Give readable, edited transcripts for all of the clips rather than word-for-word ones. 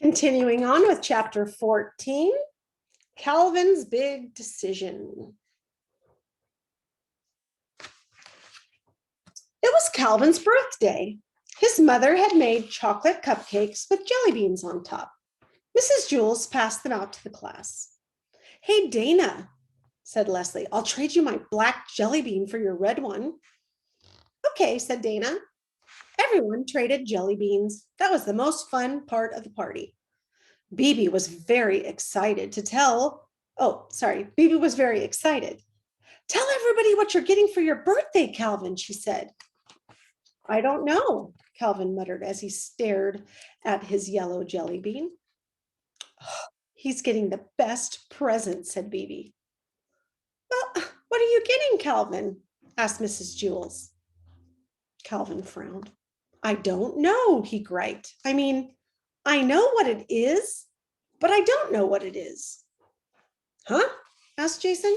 Continuing on with chapter 14, Calvin's big decision. It was Calvin's birthday. His mother had made chocolate cupcakes with jelly beans on top. Mrs. Jules passed them out to the class. "Hey, Dana," said Leslie, "I'll trade you my black jelly bean for your red one." "Okay," said Dana. Everyone traded jelly beans. That was the most fun part of the party. Bibi was very excited. Tell everybody what you're getting for your birthday, Calvin, she said. "I don't know," Calvin muttered as he stared at his yellow jelly bean. "Oh, he's getting the best present," said Bibi. "Well, what are you getting, Calvin?" asked Mrs. Jules. Calvin frowned. "I don't know," he griped. I know what it is, but I don't know what it is." "Huh?" asked Jason.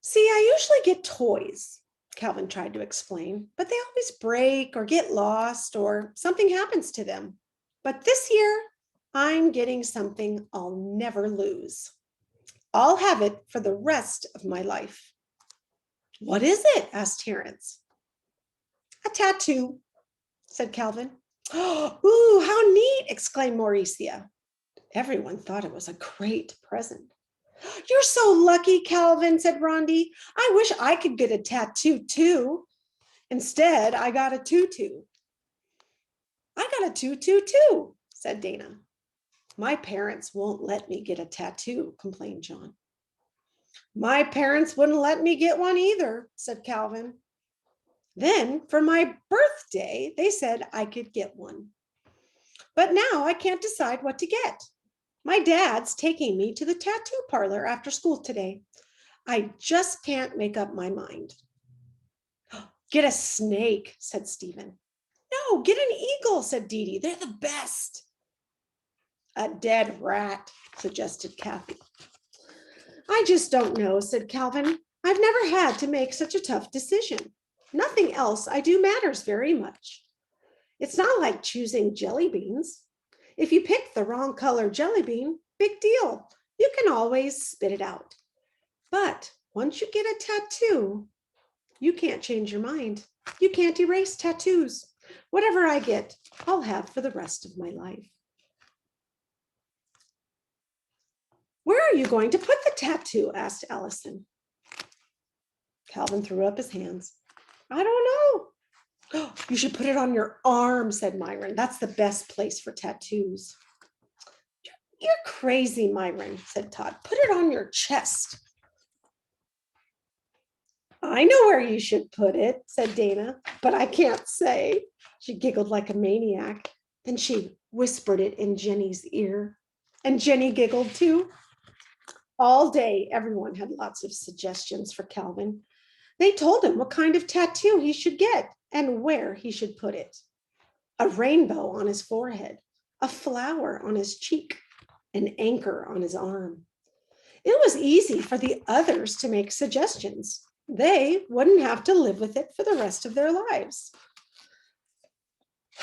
"See, I usually get toys," Calvin tried to explain, "but they always break or get lost or something happens to them. But this year, I'm getting something I'll never lose. I'll have it for the rest of my life." "What is it?" asked Terrence. "A tattoo," said Calvin. "Ooh, how neat!" exclaimed Mauricia. Everyone thought it was a great present. "You're so lucky, Calvin," said Rondi. "I wish I could get a tattoo too. Instead, I got a tutu." "I got a tutu too," said Dana. "My parents won't let me get a tattoo," complained John. "My parents wouldn't let me get one either," said Calvin. "Then for my birthday, they said I could get one. But now I can't decide what to get. My dad's taking me to the tattoo parlor after school today. I just can't make up my mind." "Get a snake," said Stephen. "No, get an eagle," said Dee Dee. "They're the best." "A dead rat," suggested Kathy. "I just don't know," said Calvin. "I've never had to make such a tough decision. Nothing else I do matters very much. It's not like choosing jelly beans. If you pick the wrong color jelly bean, big deal. You can always spit it out. But once you get a tattoo, you can't change your mind. You can't erase tattoos. Whatever I get, I'll have for the rest of my life." "Where are you going to put the tattoo?" asked Allison. Calvin threw up his hands. "I don't know." "Oh, you should put it on your arm," said Myron. "That's the best place for tattoos." "You're crazy, Myron," said Todd. "Put it on your chest." "I know where you should put it," said Dana, "but I can't say." She giggled like a maniac. Then she whispered it in Jenny's ear, and Jenny giggled too. All day, everyone had lots of suggestions for Calvin. They told him what kind of tattoo he should get and where he should put it. A rainbow on his forehead, a flower on his cheek, an anchor on his arm. It was easy for the others to make suggestions. They wouldn't have to live with it for the rest of their lives.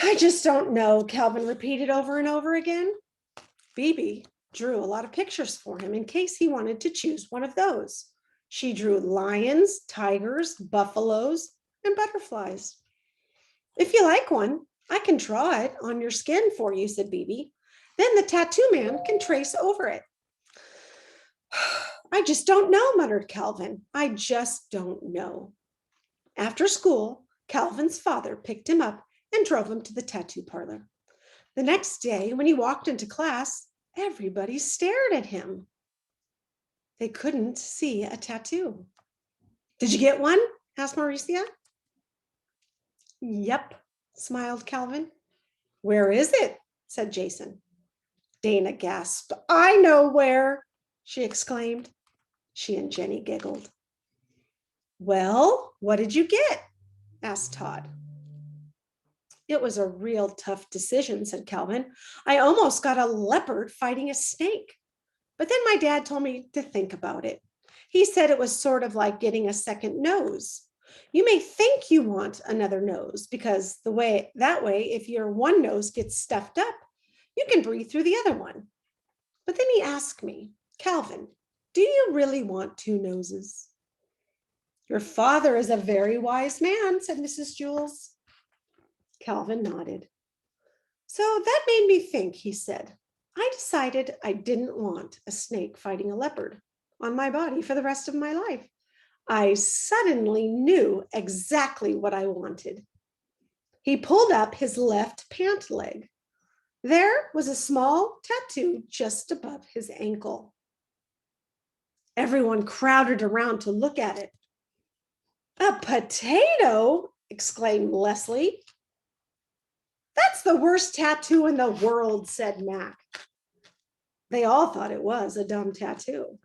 "I just don't know," Calvin repeated over and over again. Bibi drew a lot of pictures for him in case he wanted to choose one of those. She drew lions, tigers, buffaloes, and butterflies. "If you like one, I can draw it on your skin for you," said Bibi. "Then the tattoo man can trace over it." "I just don't know," muttered Calvin. "I just don't know." After school, Calvin's father picked him up and drove him to the tattoo parlor. The next day, when he walked into class, everybody stared at him. They couldn't see a tattoo. "Did you get one?" asked Mauricia. "Yep," smiled Calvin. "Where is it?" said Jason. Dana gasped. "I know where," she exclaimed. She and Jenny giggled. "Well, what did you get?" asked Todd. "It was a real tough decision," said Calvin. "I almost got a leopard fighting a snake. But then my dad told me to think about it. He said it was sort of like getting a second nose. You may think you want another nose because that way, if your one nose gets stuffed up, You can breathe through the other one. But then he asked me, Calvin, do you really want two noses? Your father is a very wise man, said Mrs. Jules. Calvin nodded. So that made me think, he said. I decided I didn't want a snake fighting a leopard on my body for the rest of my life. I suddenly knew exactly what I wanted. He pulled up his left pant leg. There was a small tattoo just above his ankle. Everyone crowded around to look at it. A potato, exclaimed Leslie. That's the worst tattoo in the world, said Mac. They all thought it was a dumb tattoo.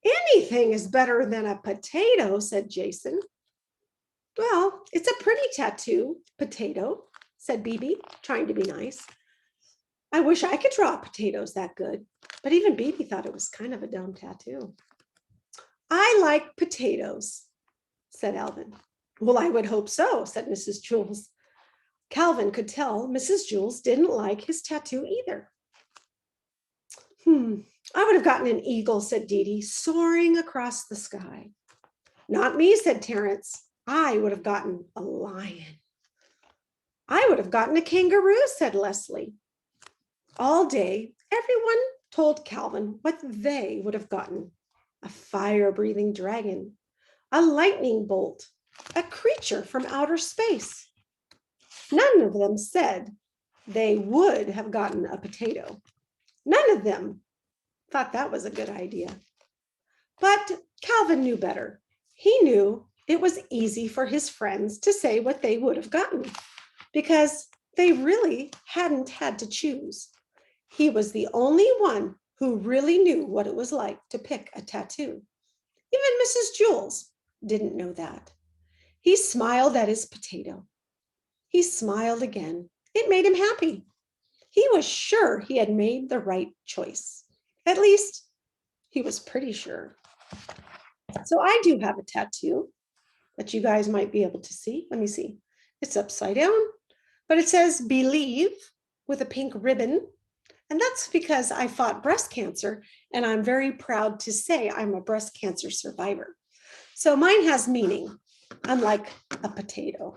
Anything is better than a potato, said Jason. Well, it's a pretty tattoo, potato, said Bibi, trying to be nice. I wish I could draw potatoes that good, but even Bibi thought it was kind of a dumb tattoo. I like potatoes, said Alvin. Well, I would hope so, said Mrs. Jules. Calvin could tell Mrs. Jules didn't like his tattoo either. I would have gotten an eagle, said Dee Dee, soaring across the sky. Not me, said Terrence. I would have gotten a lion. I would have gotten a kangaroo, said Leslie. All day, everyone told Calvin what they would have gotten. A fire-breathing dragon, a lightning bolt, a creature from outer space. None of them said they would have gotten a potato. None of them thought that was a good idea. But Calvin knew better. He knew it was easy for his friends to say what they would have gotten because they really hadn't had to choose. He was the only one who really knew what it was like to pick a tattoo. Even Mrs. Jules didn't know that. He smiled at his potato. He smiled again. It made him happy. He was sure he had made the right choice. At least, he was pretty sure. So I do have a tattoo that you guys might be able to see. Let me see. It's upside down, but it says believe with a pink ribbon. And that's because I fought breast cancer, and I'm very proud to say I'm a breast cancer survivor. So mine has meaning, unlike a potato.